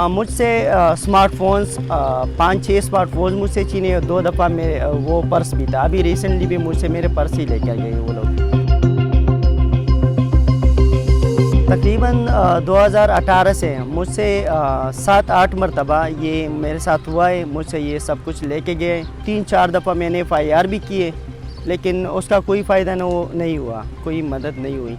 मुझसे smartphones 5-6 smartphones मुझसे छीने और 2 दफ़ा मेरे वो पर्स भी था। अभी रिसेंटली भी मुझसे मेरे पर्स ही लेकर गए वो लोग। तकरीबन 2018 से मुझसे 7-8 मरतबा ये मेरे साथ हुआ है। मुझसे ये सब कुछ लेके गए। 3-4 दफ़ा मैंने FIR भी किए, लेकिन उसका कोई फ़ायदा नहीं हुआ, कोई मदद नहीं हुई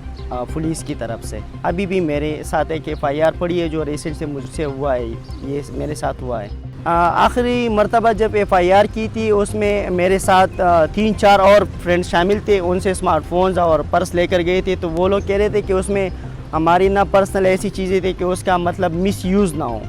पुलिस की तरफ से। अभी भी मेरे साथ एक FIR पड़ी है जो रिसेंट से मुझसे हुआ है, ये मेरे साथ हुआ है। आखिरी मरतबा जब FIR की थी उसमें मेरे साथ 3-4 और फ्रेंड्स शामिल थे। उनसे स्मार्टफोन्स और पर्स लेकर गए थे, तो वो लोग कह रहे थे कि उसमें हमारी ना पर्सनल ऐसी चीज़ें थी कि उसका मतलब मिसयूज़ ना हो।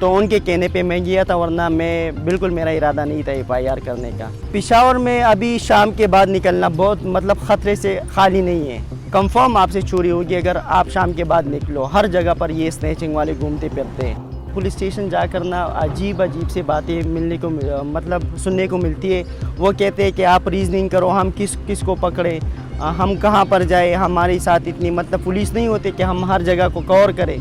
तो उनके कहने पे मैं गया था, वरना मैं बिल्कुल मेरा इरादा नहीं था FIR करने का। पेशावर में अभी शाम के बाद निकलना बहुत मतलब ख़तरे से खाली नहीं है। कंफर्म आपसे चोरी होगी अगर आप शाम के बाद निकलो। हर जगह पर ये स्नैचिंग वाले घूमते फिरते हैं। पुलिस स्टेशन जाकर ना अजीब से बातें मिलने को मतलब सुनने को मिलती है। वो कहते हैं कि आप रीजनिंग करो, हम किस को पकड़े, हम कहाँ पर जाए, हमारे साथ इतनी मतलब पुलिस नहीं होती कि हम हर जगह को कवर करें।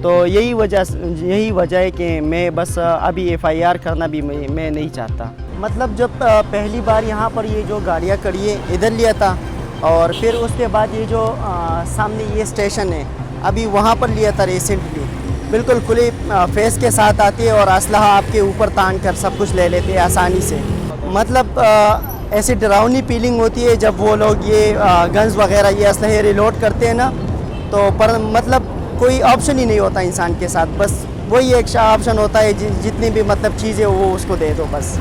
तो यही वजह है कि मैं बस अभी FIR करना भी मैं नहीं चाहता। मतलब जब पहली बार यहाँ पर ये जो गाड़ियाँ खड़ी है इधर लिया था, और फिर उसके बाद ये जो सामने ये स्टेशन है अभी वहाँ पर लिया था रिसेंटली। बिल्कुल खुले फेस के साथ आते हैं और असलहा आपके ऊपर तान कर सब कुछ ले लेते हैं आसानी से। मतलब ऐसी डरावनी फीलिंग होती है जब वो लोग ये गन्स वगैरह ये असलहे रिलोड करते हैं ना, तो पर मतलब कोई ऑप्शन ही नहीं होता इंसान के साथ। बस वही एक ऑप्शन होता है जितनी भी मतलब चीज़ें वो उसको दे दो बस।